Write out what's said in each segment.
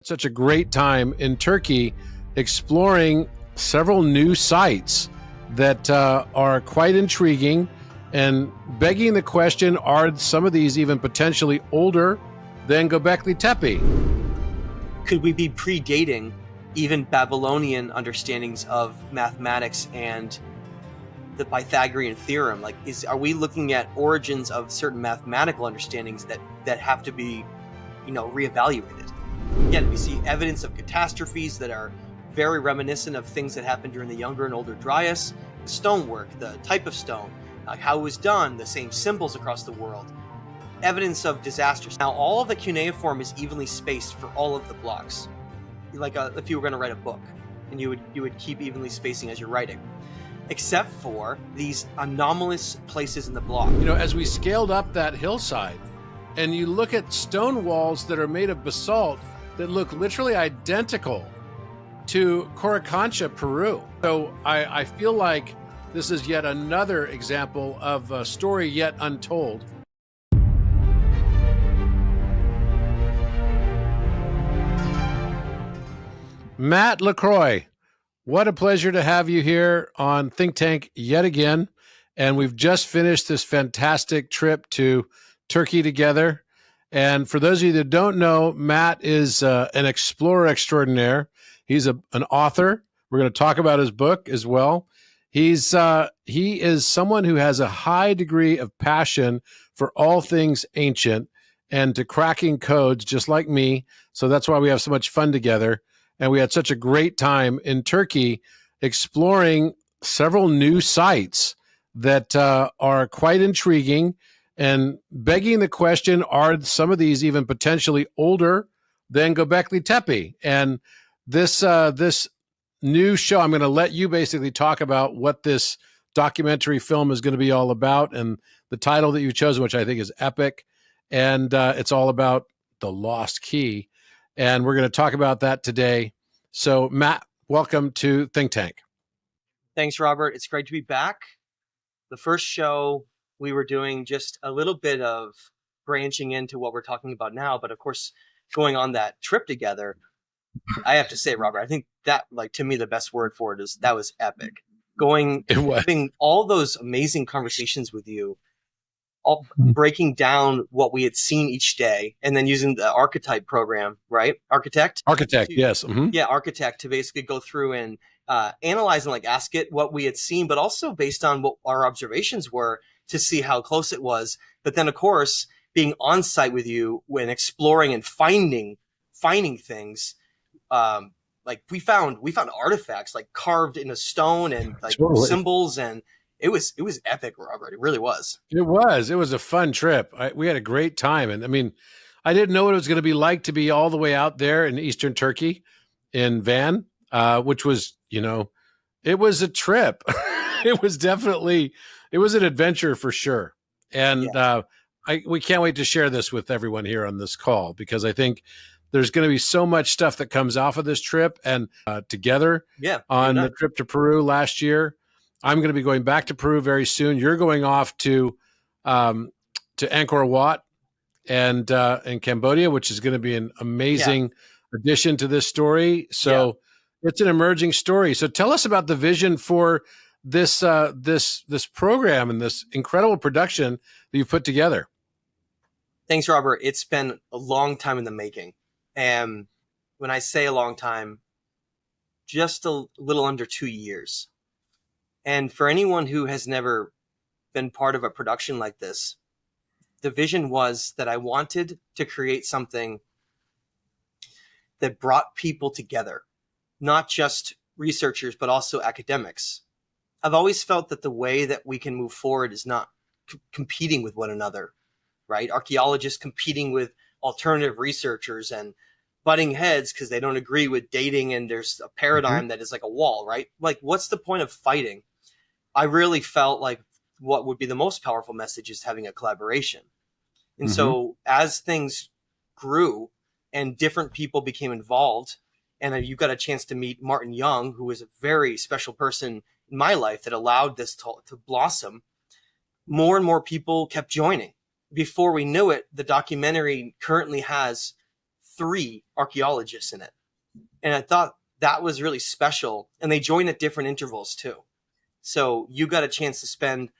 such a great time in Turkey exploring several new sites that are quite intriguing and begging the question, are some of these even potentially older than Göbekli Tepe? Could we be predating even Babylonian understandings of mathematics and the Pythagorean theorem? Like, are we looking at origins of certain mathematical understandings that have to be, reevaluated? Again, we see evidence of catastrophes that are very reminiscent of things that happened during the Younger and Older Dryas. Stonework, the type of stone, how it was done, the same symbols across the world. Evidence of disasters. Now, all of the cuneiform is evenly spaced for all of the blocks. Like if you were going to write a book, and you would keep evenly spacing as you're writing, except for these anomalous places in the block. As we scaled up that hillside, and you look at stone walls that are made of basalt that look literally identical to Coricancha, Peru. So I feel like this is yet another example of a story yet untold. Matt LaCroix, what a pleasure to have you here on Think Tank yet again. And we've just finished this fantastic trip to Turkey together. And for those of you that don't know, Matt is an explorer extraordinaire. He's an author. We're going to talk about his book as well. He is someone who has a high degree of passion for all things ancient and to cracking codes, just like me. So that's why we have so much fun together. And we had such a great time in Turkey exploring several new sites that are quite intriguing and begging the question, are some of these even potentially older than Göbekli Tepe? And this new show, I'm going to let you basically talk about what this documentary film is going to be all about, and the title that you've chosen, which I think is epic. And it's all about the lost key. And we're going to talk about that today. So Matt, welcome to Think Tank. Thanks, Robert. It's great to be back. The first show we were doing just a little bit of branching into what we're talking about now. But of course, going on that trip together, I have to say, Robert, I think that, to me, the best word for it is that was epic. Having all those amazing conversations with you, all breaking down what we had seen each day, and then using the archetype program, right? Architect, yes. Mm-hmm. Yeah, Architect, to basically go through and analyze and ask it what we had seen, but also based on what our observations were to see how close it was. But then, of course, being on site with you when exploring and finding things, we found artifacts carved in a stone and totally. Symbols, and it was epic, Robert. It really was. It was a fun trip. We had a great time. And I mean, I didn't know what it was going to be like to be all the way out there in Eastern Turkey in Van, which was, it was a trip. It was an adventure for sure. And we can't wait to share this with everyone here on this call, because I think there's going to be so much stuff that comes off of this trip. And together on the trip to Peru last year, I'm going to be going back to Peru very soon. You're going off to Angkor Wat and in Cambodia, which is going to be an amazing addition to this story. So it's an emerging story. So tell us about the vision for this program and this incredible production that you've put together. Thanks, Robert. It's been a long time in the making. And when I say a long time, just a little under 2 years. And for anyone who has never been part of a production like this, the vision was that I wanted to create something that brought people together, not just researchers, but also academics. I've always felt that the way that we can move forward is not competing with one another, right? Archaeologists competing with alternative researchers and butting heads because they don't agree with dating, and there's a paradigm that is like a wall, right? What's the point of fighting? I really felt like what would be the most powerful message is having a collaboration. And so as things grew and different people became involved, and you got a chance to meet Martin Young, who was a very special person in my life that allowed this to blossom, more and more people kept joining. Before we knew it, the documentary currently has 3 archaeologists in it. And I thought that was really special. And they join at different intervals too. So you got a chance to spend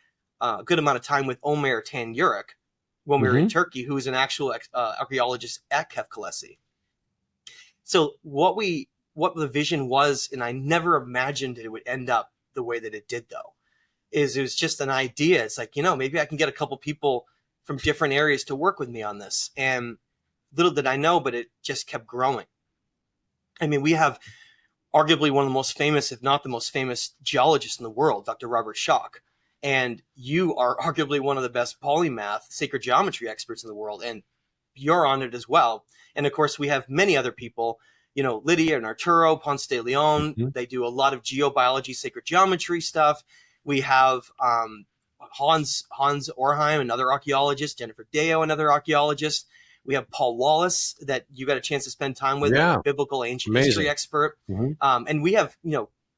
a good amount of time with Omer Tanyuruk when we were in Turkey, who is an actual archaeologist at Kefkalesi. So what the vision was, and I never imagined it would end up the way that it did, though, is it was just an idea. It's like, maybe I can get a couple people from different areas to work with me on this. And little did I know, but it just kept growing. I mean, we have arguably one of the most famous, if not the most famous geologist in the world, Dr. Robert Schoch. And you are arguably one of the best polymath sacred geometry experts in the world. And you're on it as well. And of course, we have many other people, Lydia and Arturo Ponce de Leon. They do a lot of geobiology, sacred geometry stuff. We have Hans Orheim, another archaeologist, Jennifer Deo, another archaeologist. We have Paul Wallace that you got a chance to spend time with, a biblical ancient history expert. And we have,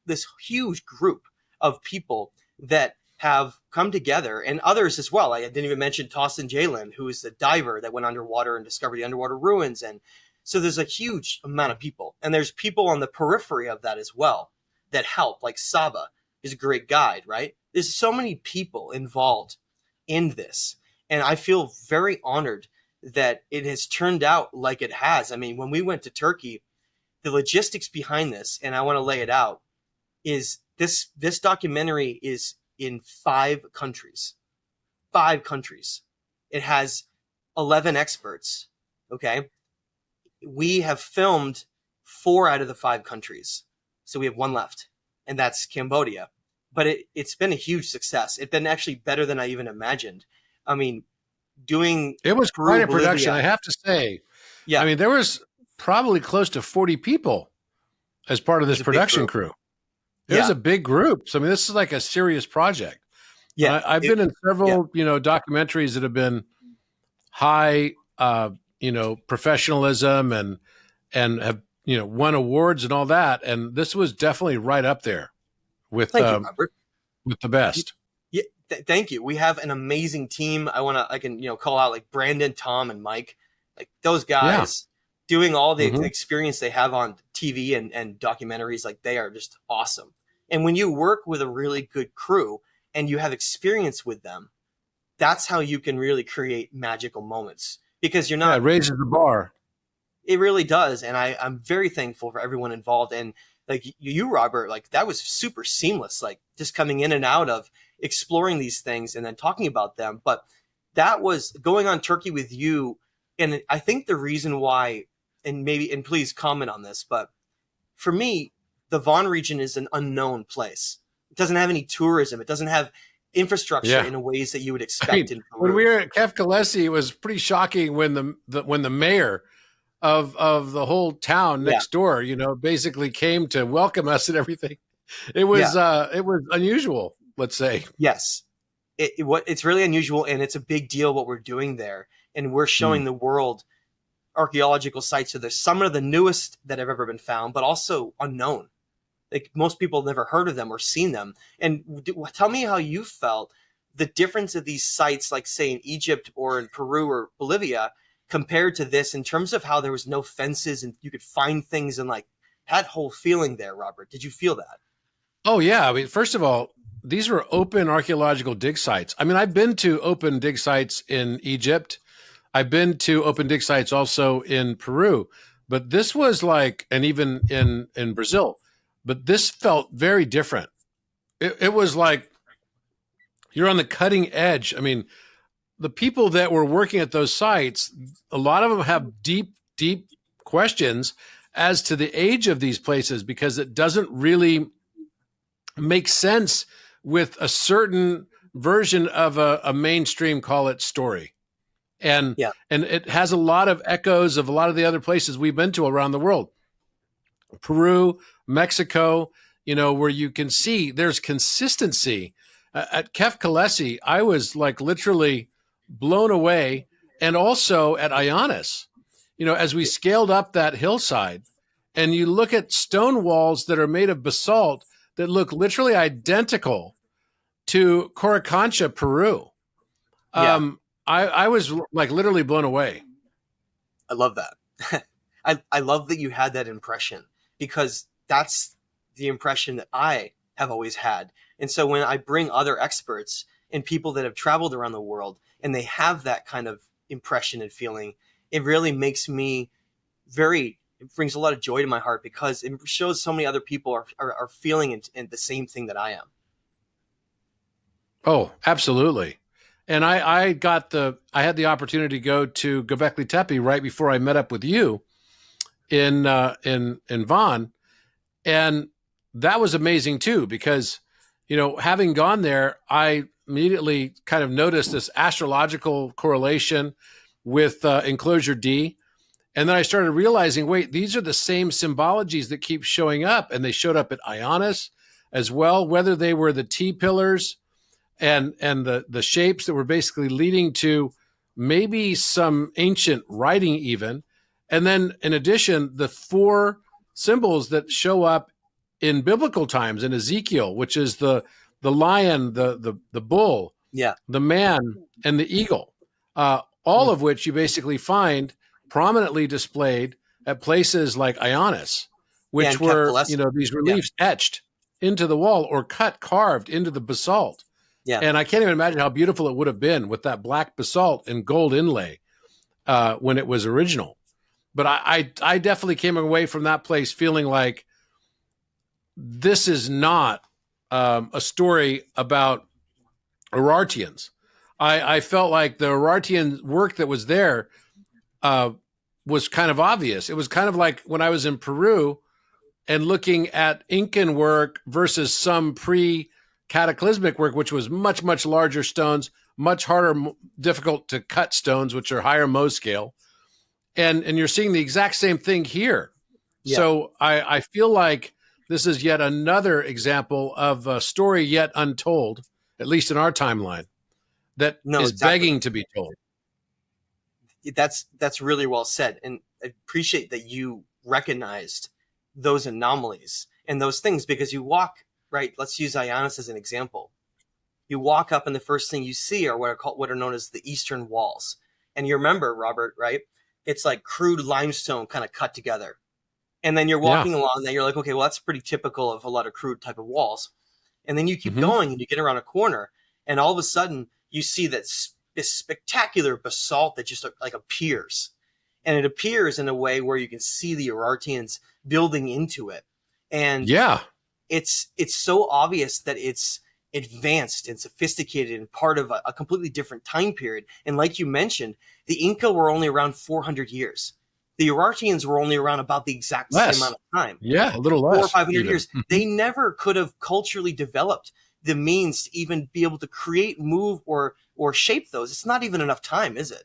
this huge group of people that have come together, and others as well. I didn't even mention Tossin Jalen, who is the diver that went underwater and discovered the underwater ruins. And so there's a huge amount of people, and there's people on the periphery of that as well that help, like Saba is a great guide, right? There's so many people involved in this. And I feel very honored that it has turned out like it has. I mean, when we went to Turkey, the logistics behind this, and I want to lay it out, is this documentary is in 5 countries. 5 countries. It has 11 experts. Okay. We have filmed 4 out of the 5 countries. So we have 1 left, and that's Cambodia. But it's been a huge success. It's been actually better than I even imagined. I mean, it was quite a production, I have to say. Yeah. I mean, there was probably close to 40 people as part of this production crew. It was a big group. So, I mean, this is like a serious project. Yeah. I've been in several, documentaries that have been high, professionalism and have, won awards and all that. And this was definitely right up there with the best. Yeah. Thank you. We have an amazing team. I can call out like Brandon, Tom, and Mike, like those guys doing all the experience they have on TV and documentaries. Like they are just awesome. And when you work with a really good crew and you have experience with them, that's how you can really create magical moments, because you're not. It raises the bar. It really does. And I'm very thankful for everyone involved. And like you, Robert, like that was super seamless, like just coming in and out of exploring these things and then talking about them. But that was going on Turkey with you. And I think the reason why, and please comment on this, but for me, the Van region is an unknown place. It doesn't have any tourism. It doesn't have infrastructure in ways that you would expect. When we were at Kefkalesi, it was pretty shocking when the mayor of the whole town next door, basically came to welcome us and everything. It was unusual, let's say. Yes, it's really unusual, and it's a big deal what we're doing there, and we're showing the world archaeological sites. So there's some of the newest that have ever been found, but also unknown. Like most people have never heard of them or seen them. And tell me how you felt the difference of these sites, like say in Egypt or in Peru or Bolivia, compared to this in terms of how there was no fences and you could find things, and like that whole feeling there, Robert. Did you feel that? Oh yeah. I mean, first of all, these were open archaeological dig sites. I mean, I've been to open dig sites in Egypt. I've been to open dig sites also in Peru, but this was like, and even in Brazil, but this felt very different. It was like you're on the cutting edge. I mean, the people that were working at those sites, a lot of them have deep, deep questions as to the age of these places, because it doesn't really make sense with a certain version of a mainstream, call it, story. And it has a lot of echoes of a lot of the other places we've been to around the world. Peru, Mexico, where you can see there's consistency. At Kefkalesi, I was like literally blown away. And also at Ionis, as we scaled up that hillside and you look at stone walls that are made of basalt that look literally identical to Coricancha, Peru. I was like literally blown away. I love that. I love that you had that impression, because that's the impression that I have always had. And so when I bring other experts and people that have traveled around the world and they have that kind of impression and feeling, it really makes me it brings a lot of joy to my heart, because it shows so many other people are feeling and the same thing that I am. Oh, absolutely. And I had the opportunity to go to Göbekli Tepe right before I met up with you in Vaughan, and that was amazing too, because having gone there, I immediately kind of noticed this astrological correlation with enclosure D. And then I started realizing, wait, these are the same symbologies that keep showing up, and they showed up at Ionis as well, whether they were the T pillars and the shapes that were basically leading to maybe some ancient writing even. And then in addition, the 4 symbols that show up in biblical times in Ezekiel, which is the lion, the bull, Yeah. the man, and the eagle, all of which you basically find prominently displayed at places like Ionis, which were these reliefs etched into the wall or carved into the basalt. Yeah. And I can't even imagine how beautiful it would have been with that black basalt and gold inlay when it was original. But I definitely came away from that place feeling like this is not a story about Urartians. I felt like the Urartian work that was there was kind of obvious. It was kind of like when I was in Peru and looking at Incan work versus some pre-cataclysmic work, which was much, much larger stones, much harder, difficult to cut stones, which are higher Mohs scale. And you're seeing the exact same thing here. Yeah. So I feel like this is yet another example of a story yet untold, at least in our timeline, that is begging to be told. That's really well said. And I appreciate that you recognized those anomalies and those things, because you walk, right? Let's use Ionis as an example. You walk up and the first thing you see are what are known as the Eastern Walls. And you remember, Robert, right? It's like crude limestone kind of cut together. And then you're walking along and you're like, okay, well, that's pretty typical of a lot of crude type of walls. And then you keep going and you get around a corner and all of a sudden you see this spectacular basalt that just like appears. And it appears in a way where you can see the Urartians building into it. And it's so obvious that it's advanced and sophisticated and part of a completely different time period. And like you mentioned, the Inca were only around 400 years. The Urartians were only around about the exact same amount of time. Yeah, a little less. 400 or 500 years. They never could have culturally developed the means to even be able to create, move, or shape those. It's not even enough time, is it?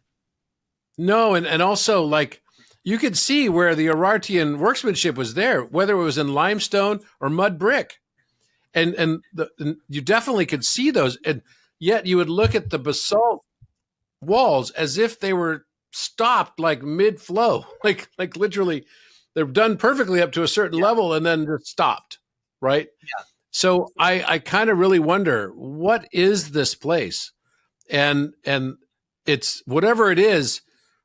No, and also, like, you could see where the Urartian workmanship was there, whether it was in limestone or mud brick. And you definitely could see those. And yet you would look at the basalt walls as if they were stopped like mid-flow, like literally they're done perfectly up to a certain level and then just stopped, right? Yeah. So I kind of really wonder, what is this place? And it's whatever it is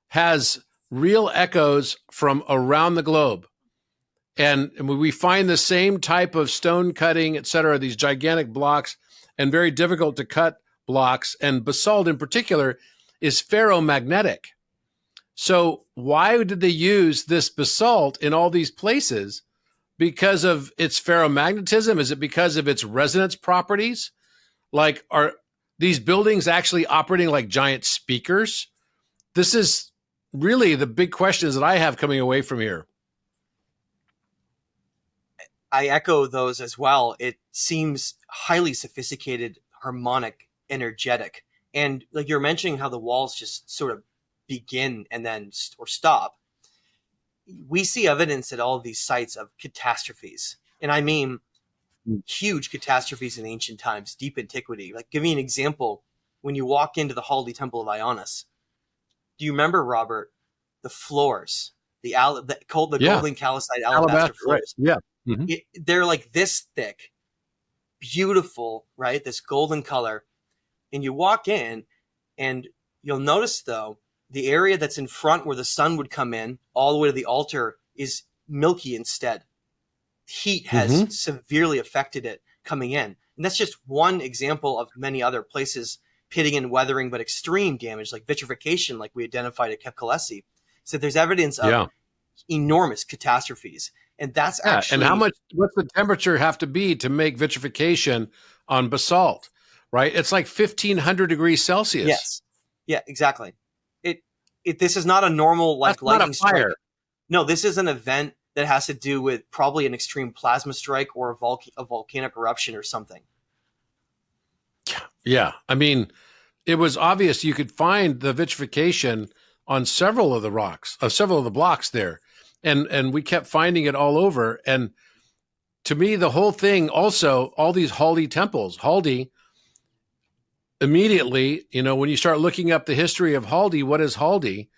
has real echoes from around the globe. And we find the same type of stone cutting, et cetera, these gigantic blocks and very difficult to cut blocks. And basalt in particular is ferromagnetic. So why did they use this basalt in all these places? Because of its ferromagnetism? Is it because of its resonance properties? Like, are these buildings actually operating like giant speakers? This is really the big questions that I have coming away from here. I echo those as well. It seems highly sophisticated, harmonic, energetic. And like you're mentioning how the walls just sort of begin and then or stop. We see evidence at all of these sites of catastrophes. And I mean huge catastrophes in ancient times, deep antiquity. Like, give me an example. When you walk into the Holy Temple of Ionis, do you remember, Robert, the floors, the golden calcite alabaster floors? Right. Yeah. They're like this thick, beautiful, right? This golden color. And you walk in and you'll notice, though, the area that's in front where the sun would come in all the way to the altar is milky instead. Heat has severely affected it coming in. And that's just one example of many other places pitting and weathering, but extreme damage like vitrification, like we identified at Kefkalesi. So there's evidence of enormous catastrophes. And that's actually... And what's the temperature have to be to make vitrification on basalt, right? It's like 1,500 degrees Celsius. Yes. Yeah, exactly. This is not a normal like lightning strike. No, this is an event that has to do with probably an extreme plasma strike or a volcanic eruption or something. Yeah. I mean, it was obvious you could find the vitrification on several of the rocks, several of the blocks there. And we kept finding it all over. And to me, the whole thing also, all these Haldi temples, Haldi, immediately, when you start looking up the history of Haldi, what is Haldi?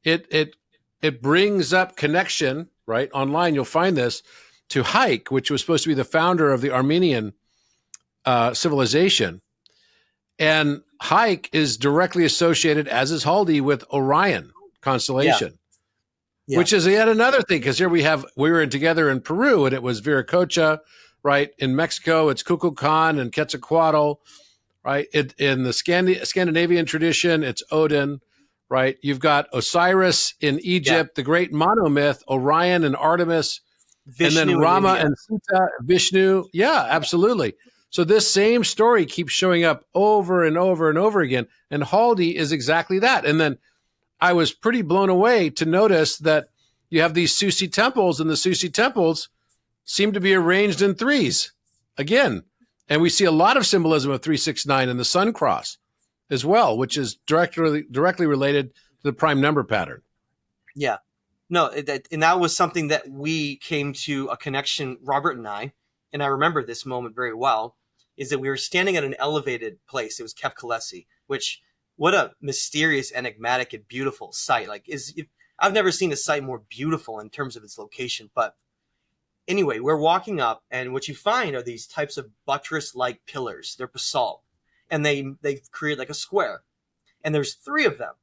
It brings up connection, right? Online, you'll find this to Haik, which was supposed to be the founder of the Armenian civilization. And Haik is directly associated, as is Haldi, with Orion constellation, which is yet another thing. Because here we were together in Peru, and it was Viracocha, right? In Mexico, it's Kukulkan and Quetzalcoatl, right? In the Scandinavian tradition, it's Odin, right? You've got Osiris in Egypt, the great monomyth, Orion and Artemis, Vishnu, and then Rama and Sita, Vishnu. Yeah, absolutely. So this same story keeps showing up over and over and over again. And Haldi is exactly that. And then I was pretty blown away to notice that you have these Susi temples, and the Susi temples seem to be arranged in threes again. And we see a lot of symbolism of 369 and the sun cross as well, which is directly related to the prime number pattern. Yeah. No, and that was something that we came to a connection, Robert and I remember this moment very well, is that we were standing at an elevated place. It was Kefkalesi, which, what a mysterious, enigmatic, and beautiful site. I've never seen a site more beautiful in terms of its location, but anyway, we're walking up, and what you find are these types of buttress-like pillars. They're basalt, and they create like a square, and there's 3 of them.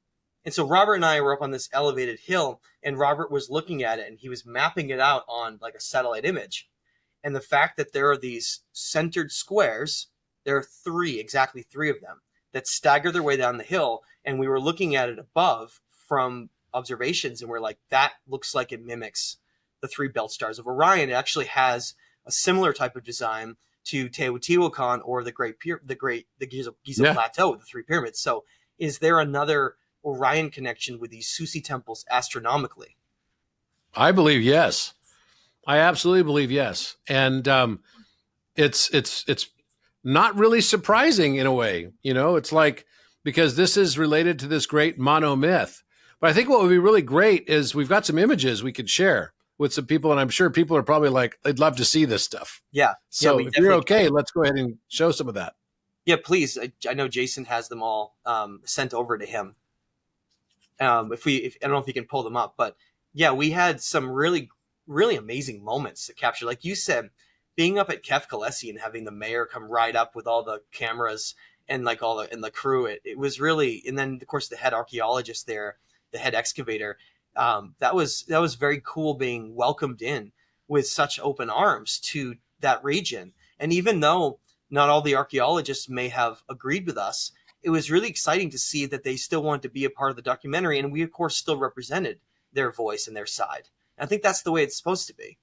And so Robert and I were up on this elevated hill, and Robert was looking at it, and he was mapping it out on like a satellite image. And the fact that there are these centered squares, there are exactly three of them, that stagger their way down the hill, and we were looking at it above from observations, and we're like, that looks like it mimics the 3 belt stars of Orion. It actually has a similar type of design to Teotihuacan or the Giza Plateau with the 3 pyramids. So is there another Orion connection with these Susi temples astronomically? I believe yes. I absolutely believe yes. And it's not really surprising in a way. It's like, because this is related to this great monomyth. But I think what would be really great is we've got some images we could share with some people, and I'm sure people are probably like, they'd love to see this stuff. Yeah. So if you're okay, let's go ahead and show some of that. Yeah, please. I know Jason has them all sent over to him. I don't know if you can pull them up, but yeah, we had some really, really amazing moments to capture. Like you said, being up at Kefkalesi and having the mayor come right up with all the cameras and like the crew, it was really, and then of course the head archaeologist there, the head excavator, that was very cool being welcomed in with such open arms to that region. And even though not all the archaeologists may have agreed with us, it was really exciting to see that they still wanted to be a part of the documentary. And we, of course, still represented their voice and their side. And I think that's the way it's supposed to be.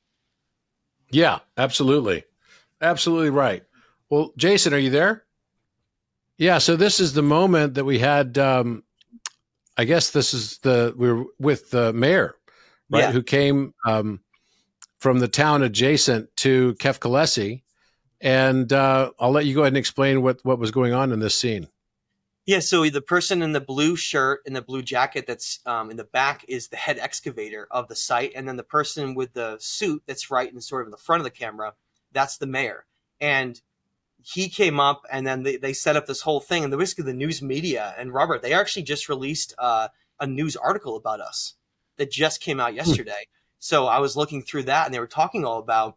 Yeah, absolutely. Absolutely right. Well, Jason, are you there? Yeah. So this is the moment that we had, I guess we were with the mayor, right? Yeah. Who came from the town adjacent to Kefkalesi. And I'll let you go ahead and explain what was going on in this scene. Yeah, so the person in the blue shirt and the blue jacket that's in the back is the head excavator of the site. And then the person with the suit that's right in sort of in the front of the camera, that's the mayor. And he came up, and then they set up this whole thing. And basically the news media, and Robert, they actually just released a news article about us that just came out yesterday. So I was looking through that, and they were talking all about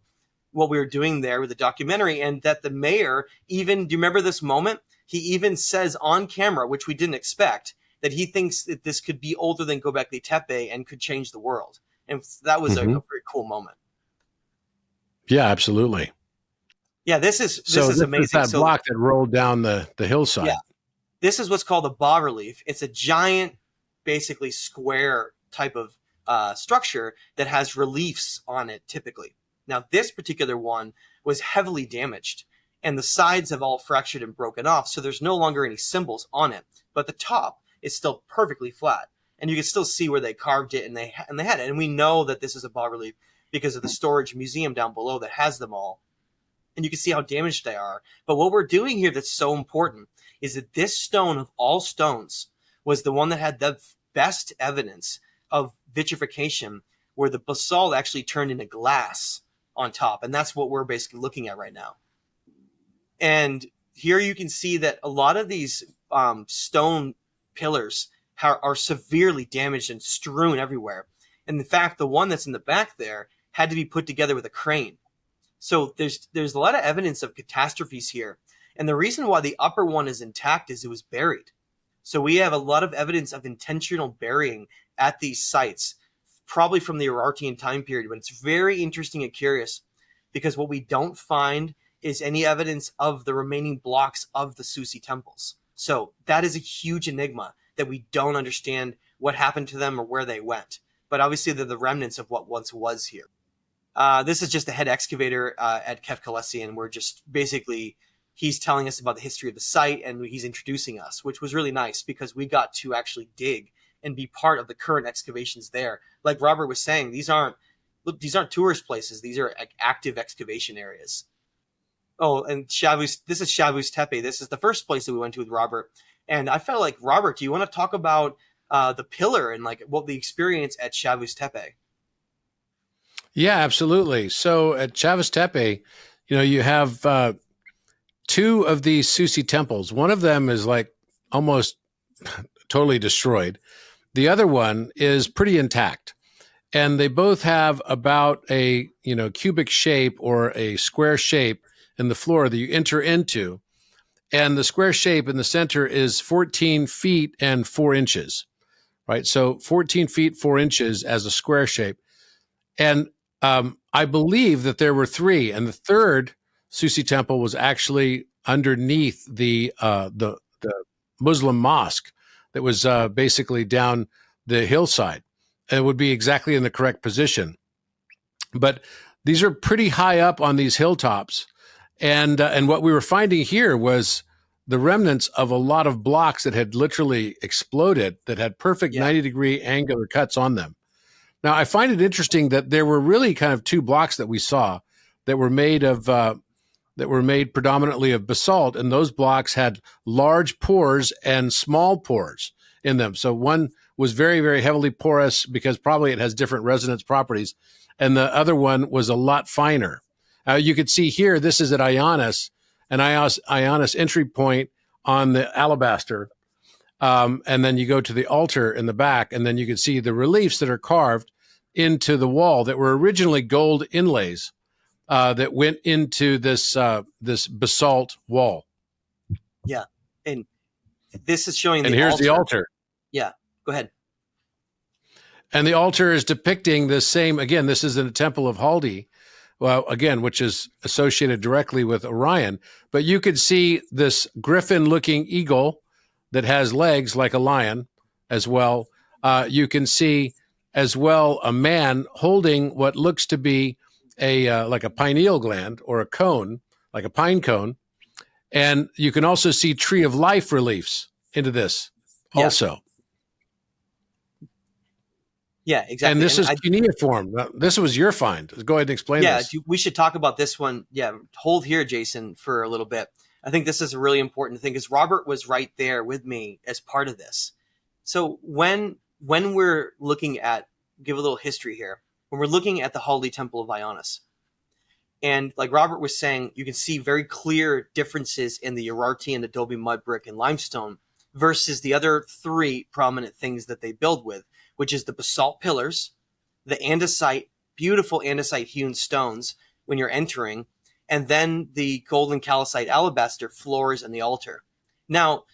what we were doing there with the documentary, and that the mayor even, do you remember this moment? He even says on camera, which we didn't expect, that he thinks that this could be older than Göbekli Tepe and could change the world. And that was a very cool moment. Yeah, absolutely. Yeah, this is This amazing. is that block that rolled down the hillside. Yeah, this is what's called a bas relief. It's a giant, basically square type of structure that has reliefs on it typically. Now, this particular one was heavily damaged, and the sides have all fractured and broken off, so there's no longer any symbols on it. But the top is still perfectly flat, and you can still see where they carved it and they had it. And we know that this is a bas relief because of the storage museum down below that has them all. And you can see how damaged they are. But what we're doing here that's so important is that this stone of all stones was the one that had the best evidence of vitrification, where the basalt actually turned into glass on top. And that's what we're basically looking at right now. And here you can see that a lot of these stone pillars are severely damaged and strewn everywhere. And in fact, the one that's in the back there had to be put together with a crane. So there's a lot of evidence of catastrophes here. And the reason why the upper one is intact is it was buried. So we have a lot of evidence of intentional burying at these sites, probably from the Urartian time period. But it's very interesting and curious because what we don't find is any evidence of the remaining blocks of the Susi temples. So that is a huge enigma that we don't understand what happened to them or where they went. But obviously they're the remnants of what once was here. This is just the head excavator at Kefkalesi, and we're just basically, he's telling us about the history of the site, and he's introducing us, which was really nice because we got to actually dig and be part of the current excavations there. Like Robert was saying, these aren't tourist places; these are active excavation areas. Oh, and this is Shavu's Tepe. This is the first place that we went to with Robert, and I felt like, Robert, do you want to talk about the pillar and like what the experience at Shavu's Tepe? Yeah, absolutely. So at Shavu's Tepe, you have two of these Susi temples. One of them is like almost totally destroyed. The other one is pretty intact. And they both have about a, cubic shape or a square shape in the floor that you enter into. And the square shape in the center is 14 feet and 4 inches, right? So 14 feet, 4 inches as a square shape. And I believe that there were 3, and the third Susi temple was actually underneath the Muslim mosque that was basically down the hillside. And it would be exactly in the correct position. But these are pretty high up on these hilltops, and what we were finding here was the remnants of a lot of blocks that had literally exploded, that had perfect 90-degree angular cuts on them. Now, I find it interesting that there were really kind of 2 blocks that we saw that were made predominantly of basalt, and those blocks had large pores and small pores in them. So one was very, very heavily porous because probably it has different resonance properties, and the other one was a lot finer. You could see here, this is at Ionis, an Ionis entry point on the alabaster. And then you go to the altar in the back, and then you can see the reliefs that are carved into the wall that were originally gold inlays that went into this basalt wall. Yeah, and this is showing. And here's the altar. Yeah, go ahead. And the altar is depicting the same. Again, this is in the Temple of Haldi, which is associated directly with Orion. But you could see this griffin-looking eagle that has legs like a lion as well. You can see as well a man holding what looks to be like a pineal gland or a cone, like a pine cone. And you can also see tree of life reliefs into this also. Yeah, exactly. And this is cuneiform. This was your find. Go ahead and explain this. Yeah, we should talk about this one. Yeah, hold here, Jason, for a little bit. I think this is a really important thing because Robert was right there with me as part of this. So when we're looking at, give a little history here, when we're looking at the Haldi Temple of Ionis, and like Robert was saying, you can see very clear differences in the Urartian, Adobe mud brick, and limestone versus the other 3 prominent things that they build with, which is the basalt pillars, the andesite, beautiful andesite hewn stones when you're entering, and then the golden calcite alabaster floors and the altar. Now,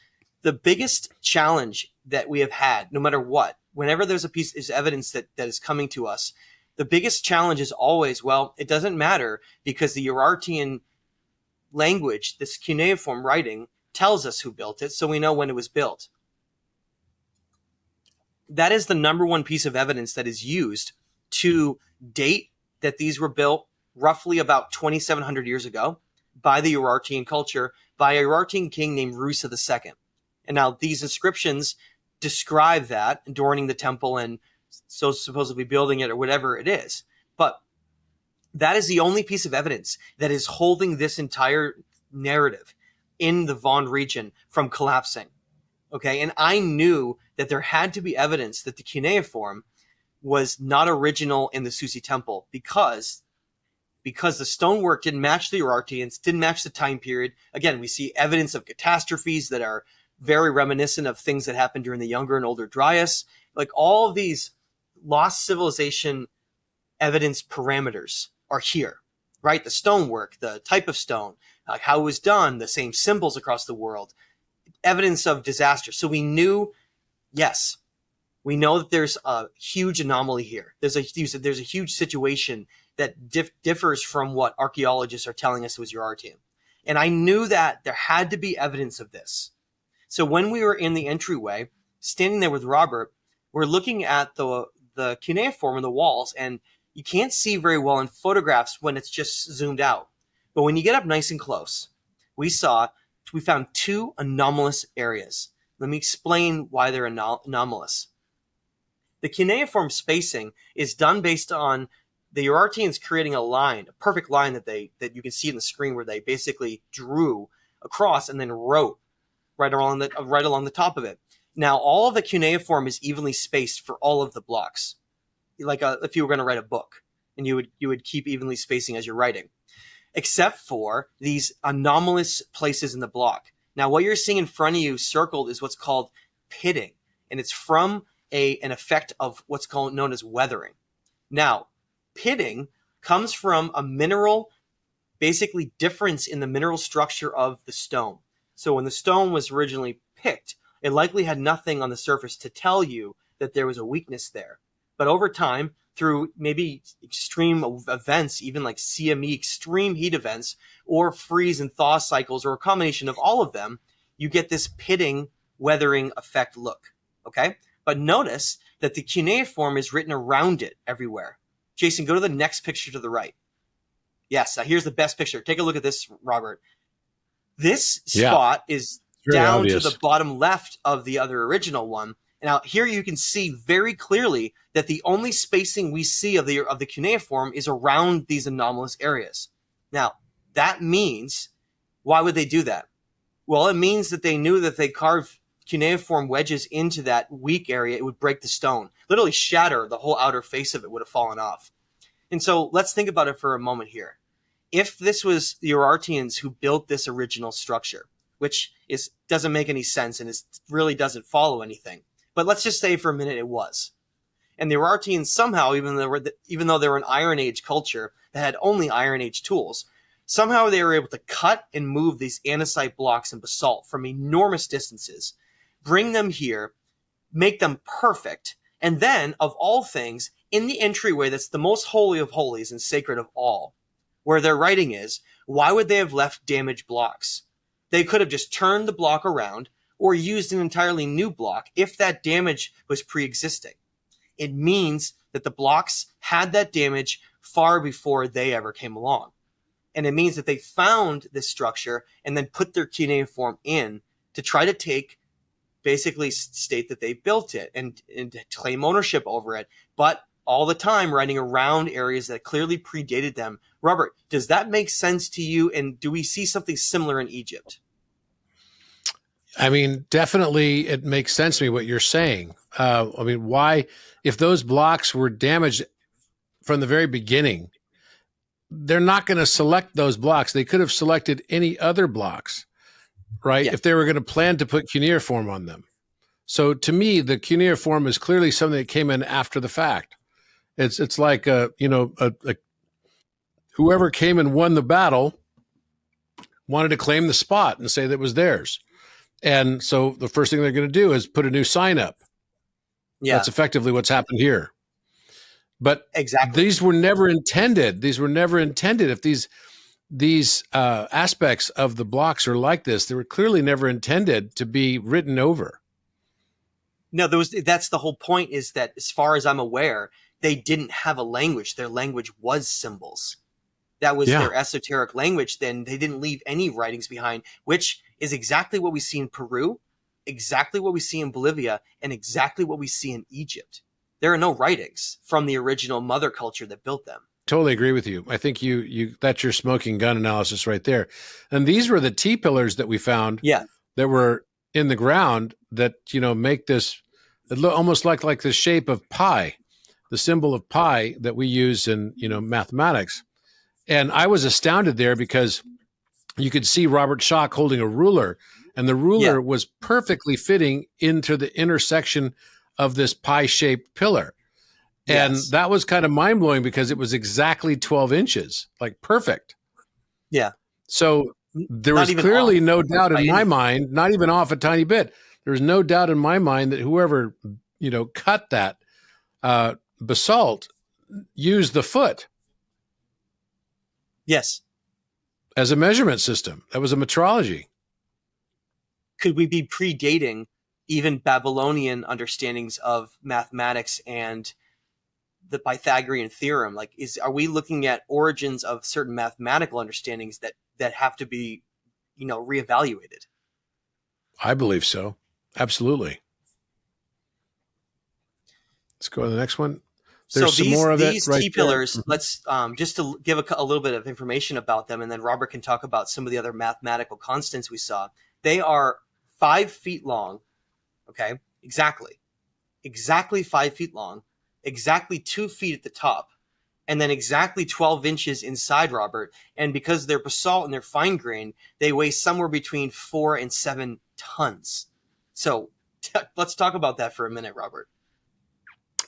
the biggest challenge that we have had, no matter what, whenever there's a piece of evidence that is coming to us, the biggest challenge is always, well, it doesn't matter because the Urartian language, this cuneiform writing, tells us who built it, so we know when it was built. That is the number one piece of evidence that is used to date that these were built roughly about 2,700 years ago by the Urartian culture, by a Urartian king named Rusa II. And now these inscriptions describe that adorning the temple and so supposedly building it or whatever it is. But that is the only piece of evidence that is holding this entire narrative in the Van region from collapsing. Okay, and I knew that there had to be evidence that the cuneiform was not original in the Susi temple because the stonework didn't match the Urartians, didn't match the time period. Again, we see evidence of catastrophes that are very reminiscent of things that happened during the Younger and Older Dryas. Like all of these lost civilization evidence parameters are here, right? The stonework, the type of stone, how it was done, the same symbols across the world, evidence of disaster. So we knew, yes, we know that there's a huge anomaly here. There's a huge situation that differs from what archaeologists are telling us was Urartian. And I knew that there had to be evidence of this. So when we were in the entryway, standing there with Robert, we're looking at the cuneiform on the walls, and you can't see very well in photographs when it's just zoomed out. But when you get up nice and close, we found two anomalous areas. Let me explain why they're anomalous. The cuneiform spacing is done based on the Urartians creating a line, a perfect line that you can see in the screen, where they basically drew across and then wrote right along the top of it. Now, all of the cuneiform is evenly spaced for all of the blocks, like if you were going to write a book, and you would keep evenly spacing as you're writing, except for these anomalous places in the block. Now, what you're seeing in front of you circled is what's called pitting, and it's from an effect of what's known as weathering. Now, pitting comes from a mineral, basically difference in the mineral structure of the stone. So when the stone was originally picked, it likely had nothing on the surface to tell you that there was a weakness there. But over time, through maybe extreme events, even like CME, extreme heat events, or freeze and thaw cycles, or a combination of all of them, you get this pitting, weathering effect look, okay? But notice that the cuneiform is written around it everywhere. Jason, go to the next picture to the right. Yes, here's the best picture. Take a look at this, Robert. This spot is down obvious to the bottom left of the other original one. Now, here you can see very clearly that the only spacing we see of the cuneiform is around these anomalous areas. Now, that means, why would they do that? Well, it means that they knew that if they carved cuneiform wedges into that weak area, it would break the stone, literally shatter the whole outer face of it, would have fallen off. And so let's think about it for a moment here. If this was the Urartians who built this original structure, which doesn't make any sense and really doesn't follow anything, but let's just say for a minute it was. And the Urartians somehow, even though they were an Iron Age culture that had only Iron Age tools, somehow they were able to cut and move these andesite blocks and basalt from enormous distances, bring them here, make them perfect, and then, of all things, in the entryway that's the most holy of holies and sacred of all, where their writing is, why would they have left damaged blocks? They could have just turned the block around or used an entirely new block if that damage was pre-existing. It means that the blocks had that damage far before they ever came along. And it means that they found this structure and then put their cuneiform in to try to basically state that they built it and claim ownership over it, but all the time writing around areas that clearly predated them. Robert, does that make sense to you? And do we see something similar in Egypt? I mean, definitely it makes sense to me what you're saying. I mean, why, if those blocks were damaged from the very beginning, they're not going to select those blocks. They could have selected any other blocks, right? Yeah. If they were going to plan to put cuneiform on them. So to me, the cuneiform is clearly something that came in after the fact. It's like, whoever came and won the battle wanted to claim the spot and say that was theirs. And so the first thing they're going to do is put a new sign up. Yeah, That's effectively what's happened here. But exactly. these were never intended. These were never intended. If these aspects of the blocks are like this, they were clearly never intended to be written over. No, that's the whole point, is that as far as I'm aware, they didn't have a language. Their language was symbols. That was their esoteric language. Then they didn't leave any writings behind, which is exactly what we see in Peru, exactly what we see in Bolivia, and exactly what we see in Egypt. There are no writings from the original mother culture that built them. Totally agree with you. I think you that's your smoking gun analysis right there. And these were the T-pillars that we found that were in the ground that, make this almost like the shape of pi, the symbol of pi that we use in, mathematics. And I was astounded there because you could see Robert Schoch holding a ruler, and the ruler was perfectly fitting into the intersection of this pi-shaped pillar. And that was kind of mind-blowing because it was exactly 12 inches, like perfect. Yeah. So there was clearly no doubt in my mind, not even off a tiny bit. There was no doubt in my mind that whoever, cut that basalt used the foot. Yes. As a measurement system. That was a metrology. Could we be predating even Babylonian understandings of mathematics and the Pythagorean theorem? Like, are we looking at origins of certain mathematical understandings that have to be, reevaluated? I believe so. Absolutely. Let's go to the next one. There's some more of these right T-pillars, there. let's just to give a little bit of information about them, and then Robert can talk about some of the other mathematical constants we saw. They are 5 feet long. Okay, exactly 5 feet long, exactly 2 feet at the top, and then exactly 12 inches inside, Robert. And because they're basalt and they're fine grained, they weigh somewhere between 4 and 7 tons. So let's talk about that for a minute, Robert.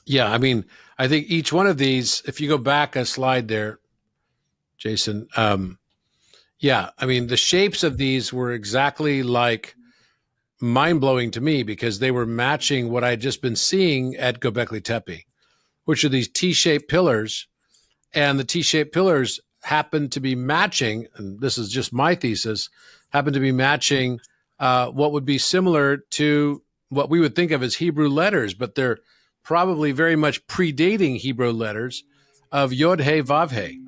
Yeah, I mean, I think each one of these, if you go back a slide there, Jason, I mean, the shapes of these were exactly like mind-blowing to me because they were matching what I'd just been seeing at Göbekli Tepe, which are these T-shaped pillars. And the T-shaped pillars happen to be matching, and this is just my thesis, happen to be matching what would be similar to what we would think of as Hebrew letters, but they're probably very much predating Hebrew letters of Yod He Vav He.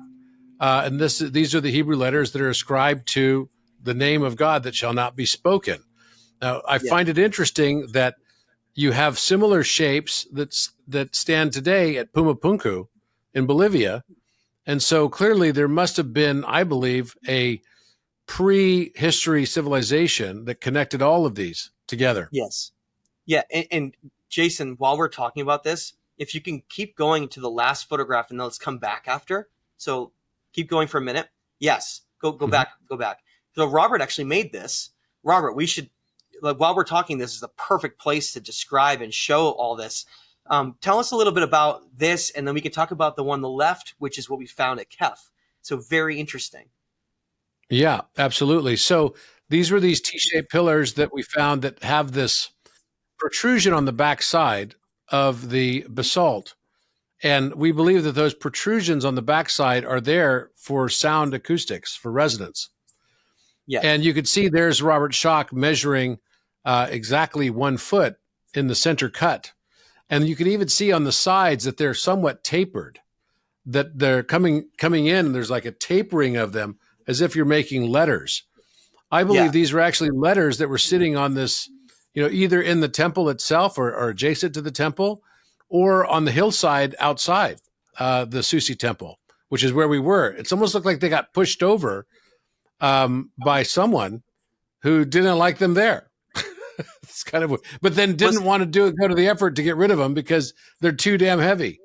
And these are the Hebrew letters that are ascribed to the name of God that shall not be spoken. Now, I find it interesting that you have similar shapes that stand today at Pumapunku in Bolivia. And so clearly there must have been, I believe, a pre-history civilization that connected all of these together. Yes. Yeah. And Jason, while we're talking about this, if you can keep going to the last photograph and then let's come back after. So keep going for a minute. Yes. Go back. So Robert actually made this. Robert, we should, while we're talking, this is the perfect place to describe and show all this. Tell us a little bit about this, and then we can talk about the one on the left, which is what we found at Kef. So very interesting. Yeah, absolutely. So these were these T-shaped pillars that we found that have this protrusion on the back side of the basalt. And we believe that those protrusions on the backside are there for sound acoustics, for resonance. Yeah. And you could see there's Robert Schoch measuring exactly 1 foot in the center cut. And you can even see on the sides that they're somewhat tapered, that they're coming in, and there's like a tapering of them as if you're making letters. I believe these were actually letters that were sitting on this, either in the temple itself or adjacent to the temple, or on the hillside outside the Susi temple, which is where we were. It's almost looked like they got pushed over by someone who didn't like them there. It's kind of, but then didn't want to go to the effort to get rid of them because they're too damn heavy.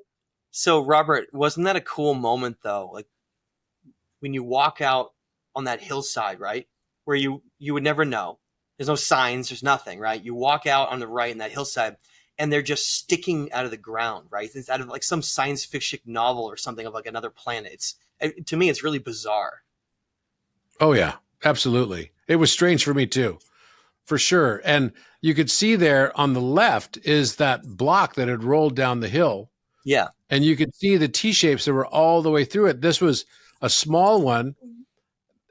So Robert, wasn't that a cool moment though? Like when you walk out on that hillside, right? Where you would never know. There's no signs, there's nothing, right? You walk out on the right in that hillside and they're just sticking out of the ground, right? It's out of like some science fiction novel or something of like another planet. To me, it's really bizarre. Oh yeah, absolutely. It was strange for me too. for sure. And you could see there on the left is that block that had rolled down the hill. Yeah. And you could see the T-shapes that were all the way through it. This was a small one,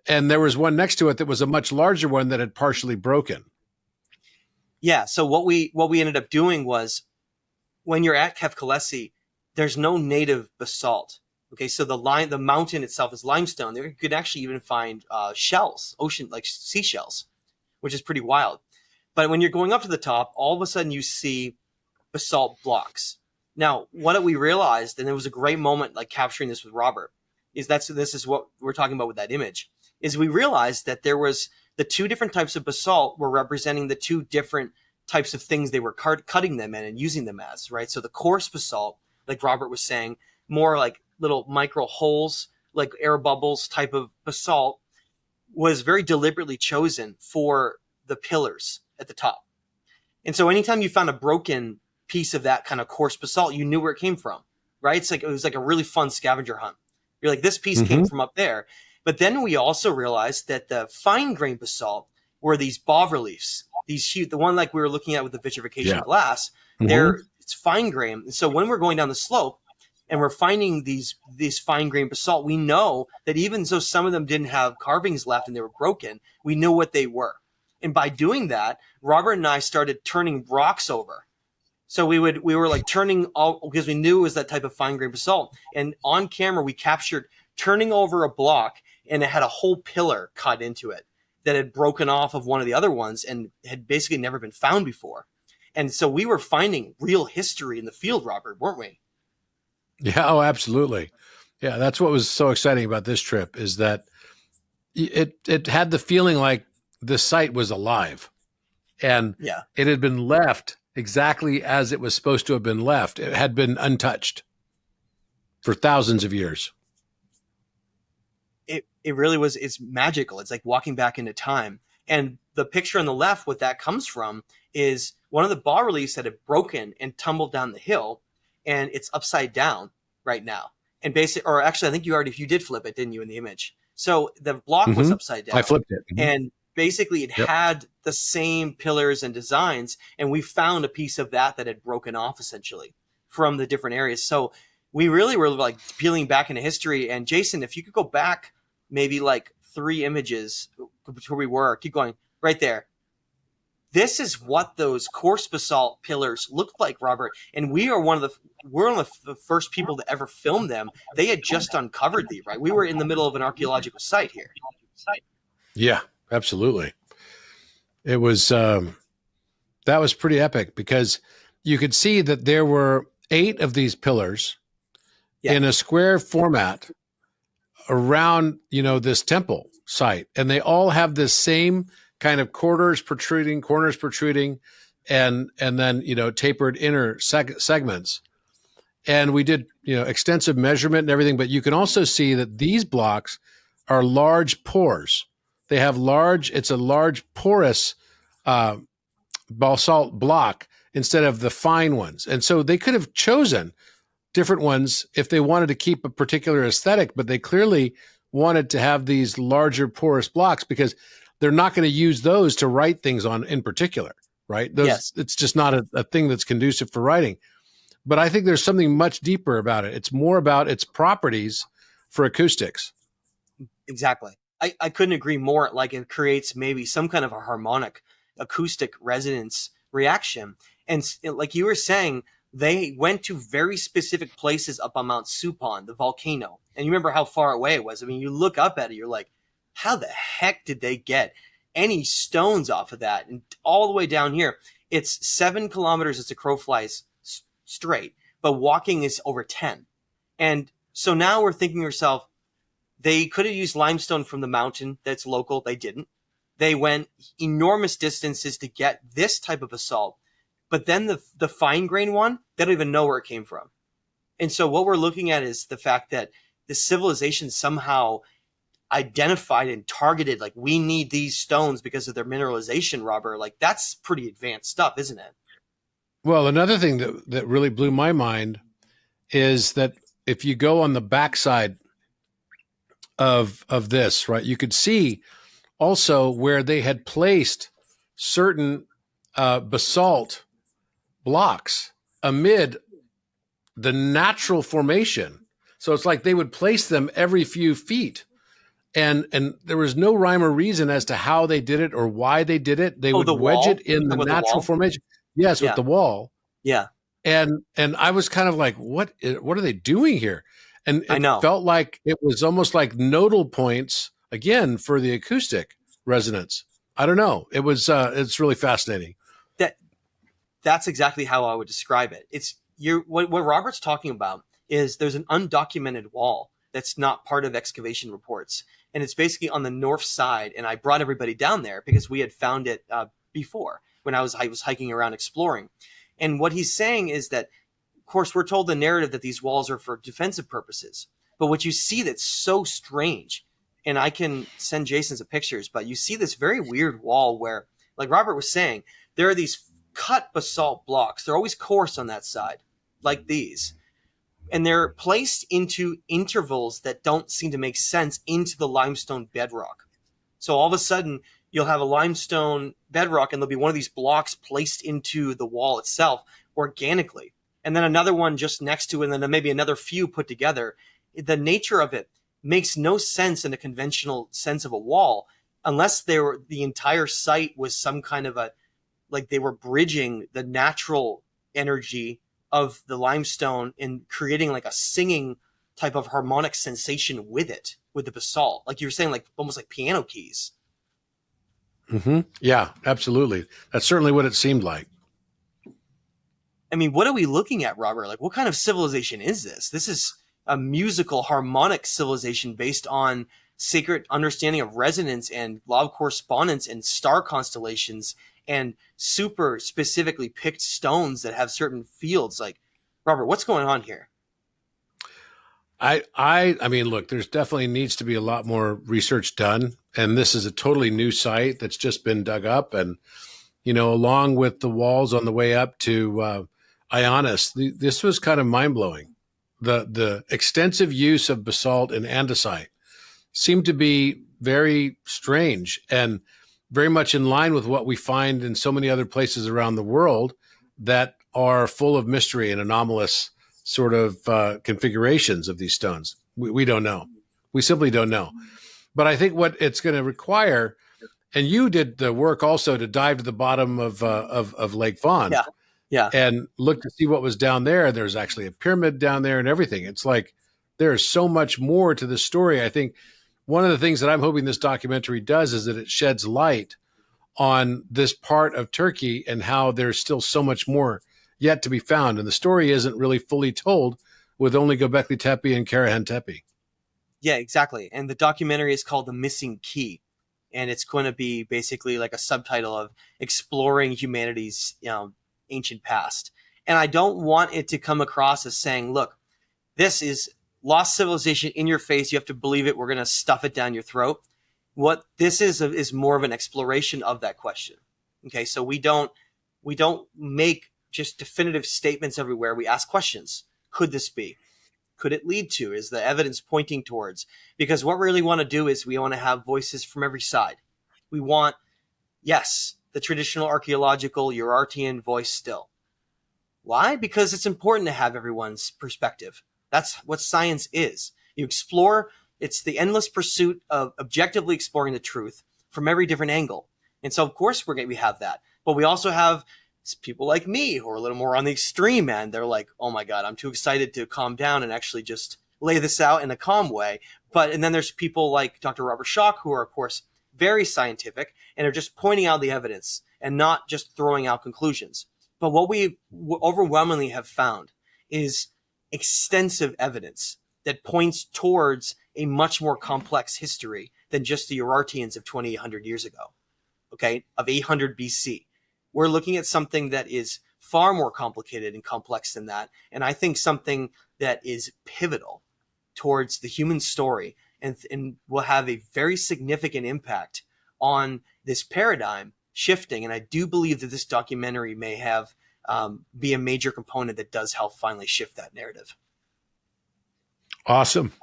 and there was one next to it that was a much larger one that had partially broken. Yeah. So what we ended up doing was, when you're at Kefkalesi, there's no native basalt. Okay, so the mountain itself is limestone. There you could actually even find shells, ocean, like seashells, which is pretty wild. But when you're going up to the top, all of a sudden you see basalt blocks. Now, what we realized, and it was a great moment, like capturing this with Robert, is this is what we're talking about with that image, is we realized that there was the two different types of basalt were representing the two different types of things they were cutting them in and using them as, right? So the coarse basalt, like Robert was saying, more like little micro holes, like air bubbles type of basalt, was very deliberately chosen for the pillars at the top. And so anytime you found a broken piece of that kind of coarse basalt, you knew where it came from, right? It was like a really fun scavenger hunt. You're like, this piece came from up there. But then we also realized that the fine grain basalt were these bas reliefs, these huge, the one like we were looking at with the vitrification glass, it's fine grain. And so when we're going down the slope and we're finding these fine grain basalt, we know that even though some of them didn't have carvings left and they were broken, we knew what they were. And by doing that, Robert and I started turning rocks over. So we were like turning all, because we knew it was that type of fine grain basalt. And on camera, we captured turning over a block, and it had a whole pillar cut into it that had broken off of one of the other ones and had basically never been found before. And so we were finding real history in the field, Robert, weren't we? Yeah, oh, absolutely. Yeah, that's what was so exciting about this trip, is that it had the feeling like the site was alive, and it had been left exactly as it was supposed to have been left. It had been untouched for thousands of years. It really was. It's magical. It's like walking back into time. And the picture on the left, what that comes from is one of the bas reliefs that had broken and tumbled down the hill, and it's upside down right now. And or actually, I think you did flip it, didn't you, in the image? So the block was upside down. I flipped it. And basically it had the same pillars and designs, and we found a piece of that had broken off essentially from the different areas. So we really were like peeling back into history. And Jason, if you could go back maybe like 3 images where we were, keep going right there. This is what those coarse basalt pillars looked like, Robert. And we're one of the first people to ever film them. They had just uncovered these, right? We were in the middle of an archaeological site here. Yeah, absolutely. It was, that was pretty epic, because you could see that there were 8 of these pillars in a square format around, this temple site. And they all have this same kind of corners protruding, and then, tapered inner segments. And we did, extensive measurement and everything, but you can also see that these blocks are large pores. They have it's a large porous basalt block instead of the fine ones. And so they could have chosen different ones if they wanted to keep a particular aesthetic, but they clearly wanted to have these larger porous blocks because they're not going to use those to write things on in particular, right? It's just not a thing that's conducive for writing. But I think there's something much deeper about it. It's more about its properties for acoustics. Exactly. I couldn't agree more. Like, it creates maybe some kind of a harmonic acoustic resonance reaction. And like you were saying, they went to very specific places up on Mount Supon, the volcano. And you remember how far away it was. I mean, you look up at it, you're like, how the heck did they get any stones off of that? And all the way down here, it's 7 kilometers as the crow flies straight, but walking is over 10. And so now we're thinking to ourselves, they could have used limestone from the mountain that's local. They didn't. They went enormous distances to get this type of basalt. But then the fine grain one, they don't even know where it came from. And so what we're looking at is the fact that the civilization somehow identified and targeted, like, we need these stones because of their mineralization, Robert. Like, that's pretty advanced stuff, isn't it? Well, another thing that really blew my mind is that if you go on the backside of this, right, you could see also where they had placed certain basalt blocks amid the natural formation. So it's like they would place them every few feet. And there was no rhyme or reason as to how they did it or why they did it. They would the wedge wall? it in the With the natural wall? formation. Yes, with Yeah. the wall. Yeah. And I was kind of like, what are they doing here? And I it know. felt like it was almost like nodal points again for the acoustic resonance. I don't know. It was it's really fascinating. That's exactly how I would describe it. It's what Robert's talking about is there's an undocumented wall that's not part of excavation reports, and it's basically on the north side. And I brought everybody down there because we had found it before when I was hiking around exploring. And what he's saying is that, of course, we're told the narrative that these walls are for defensive purposes. But what you see that's so strange, and I can send Jason some pictures, but you see this very weird wall where, like Robert was saying, there are these cut basalt blocks. They're always coarse on that side, like these. And they're placed into intervals that don't seem to make sense into the limestone bedrock. So all of a sudden, you'll have a limestone bedrock, and there'll be one of these blocks placed into the wall itself organically. And then another one just next to it, and then maybe another few put together. The nature of it makes no sense in a conventional sense of a wall, unless the entire site was some kind of like they were bridging the natural energy of the limestone and creating like a singing type of harmonic sensation with it, with the basalt. Like you were saying, like almost like piano keys. Mm-hmm. Yeah, absolutely. That's certainly what it seemed like. I mean, what are we looking at, Robert? Like, what kind of civilization is this? This is a musical, harmonic civilization based on sacred understanding of resonance and law of correspondence and star constellations and super specifically picked stones that have certain fields. Like, Robert, what's going on here? I mean, look, there's definitely needs to be a lot more research done. And this is a totally new site that's just been dug up. And, along with the walls on the way up to Ionis, this was kind of mind blowing. The extensive use of basalt and andesite seemed to be very strange and very much in line with what we find in so many other places around the world that are full of mystery and anomalous sort of configurations of these stones. We don't know. We simply don't know. But I think what it's going to require, and you did the work also to dive to the bottom of Lake Vaughan, Yeah, and look to see what was down there. There's actually a pyramid down there and everything. It's like there's so much more to the story. I think one of the things that I'm hoping this documentary does is that it sheds light on this part of Turkey and how there's still so much more yet to be found. And the story isn't really fully told with only Göbekli Tepe and Karahan Tepe. Yeah, exactly. And the documentary is called The Missing Key. And it's going to be basically like a subtitle of exploring humanity's ancient past. And I don't want it to come across as saying, look, this is lost civilization in your face. You have to believe it. We're going to stuff it down your throat. What this is more of an exploration of that question. Okay, so we don't make just definitive statements everywhere. We ask questions. Could this be? Could it lead to? Is the evidence pointing towards? Because what we really want to do is we want to have voices from every side. We want, yes, the traditional archaeological Urartian voice still. Why? Because it's important to have everyone's perspective. That's what science is. You explore, it's the endless pursuit of objectively exploring the truth from every different angle. And so, of course, we have that. But we also have people like me who are a little more on the extreme end. They're like, oh my God, I'm too excited to calm down and actually just lay this out in a calm way. And then there's people like Dr. Robert Schoch, who are, of course, very scientific and are just pointing out the evidence and not just throwing out conclusions. But what we overwhelmingly have found is extensive evidence that points towards a much more complex history than just the Urartians of 2,800 years ago, okay, of 800 BC. We're looking at something that is far more complicated and complex than that. And I think something that is pivotal towards the human story and will have a very significant impact on this paradigm shifting. And I do believe that this documentary may have be a major component that does help finally shift that narrative. Awesome.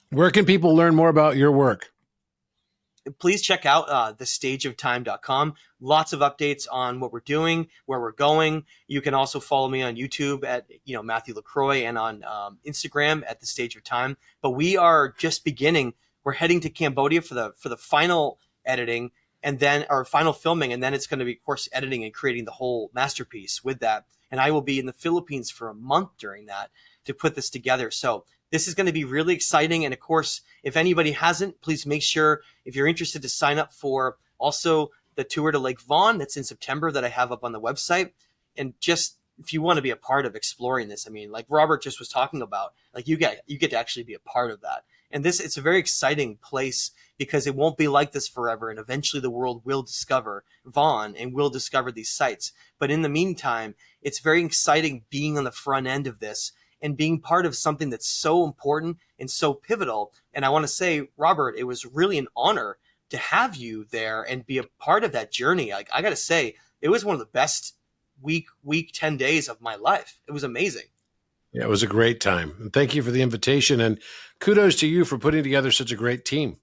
Where can people learn more about your work? please check out thestageoftime.com. Lots of updates on what we're doing, where we're going. You can also follow me on YouTube at Matthew LaCroix, and on Instagram at The Stage of Time. But we are just beginning. We're heading to Cambodia for the final editing, and then our final filming, and then it's going to be, of course, editing and creating the whole masterpiece with that. And I will be in the Philippines for a month during that to put this together. So this is going to be really exciting. And of course, if anybody hasn't, please make sure, if you're interested, to sign up for also the tour to Lake Vaughan that's in September that I have up on the website. And just, if you want to be a part of exploring this, I mean, like Robert just was talking about, like you get to actually be a part of that. And it's a very exciting place because it won't be like this forever. And eventually the world will discover Vaughan and will discover these sites. But in the meantime, it's very exciting being on the front end of this and being part of something that's so important and so pivotal. And I want to say, Robert, it was really an honor to have you there and be a part of that journey. Like, I got to say, it was one of the best week 10 days of my life. It was amazing. Yeah, it was a great time. And thank you for the invitation, and kudos to you for putting together such a great team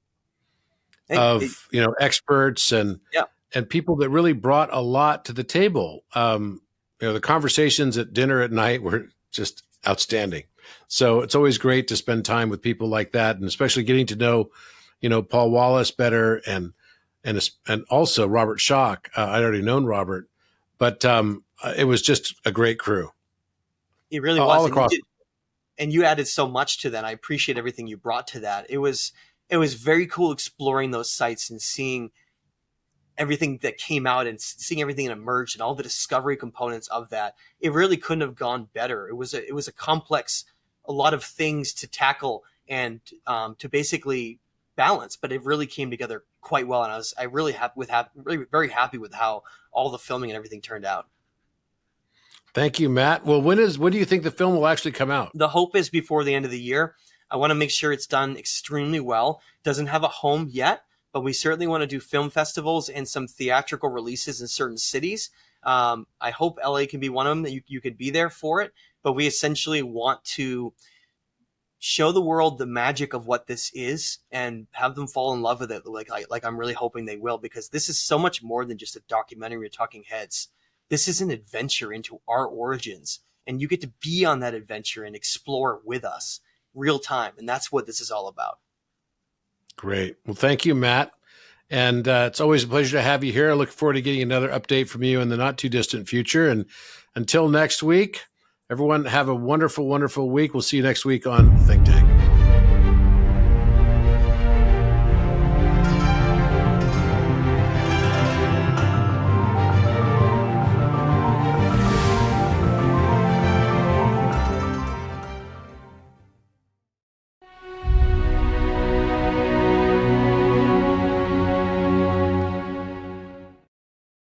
of experts and people that really brought a lot to the table. The conversations at dinner at night were just outstanding. So it's always great to spend time with people like that, and especially getting to know, Paul Wallace better, and also Robert Schock. I'd already known Robert, but it was just a great crew. It really was. And you added so much to that. I appreciate everything you brought to that. It was very cool exploring those sites and seeing everything that came out and seeing everything that emerged and all the discovery components of that. It really couldn't have gone better. It was a complex, a lot of things to tackle and to basically balance, but it really came together quite well. And I really very happy with how all the filming and everything turned out. Thank you, Matt. Well, when do you think the film will actually come out? The hope is before the end of the year. I want to make sure it's done extremely well. Doesn't have a home yet, but we certainly want to do film festivals and some theatrical releases in certain cities. I hope LA can be one of them, that you could be there for it. But we essentially want to show the world the magic of what this is and have them fall in love with it. Like I'm really hoping they will, because this is so much more than just a documentary or talking heads. This is an adventure into our origins, and you get to be on that adventure and explore with us real time. And that's what this is all about. Great. Well, thank you, Matt. And it's always a pleasure to have you here. I look forward to getting another update from you in the not too distant future. And until next week, everyone have a wonderful, wonderful week. We'll see you next week on Think Tank.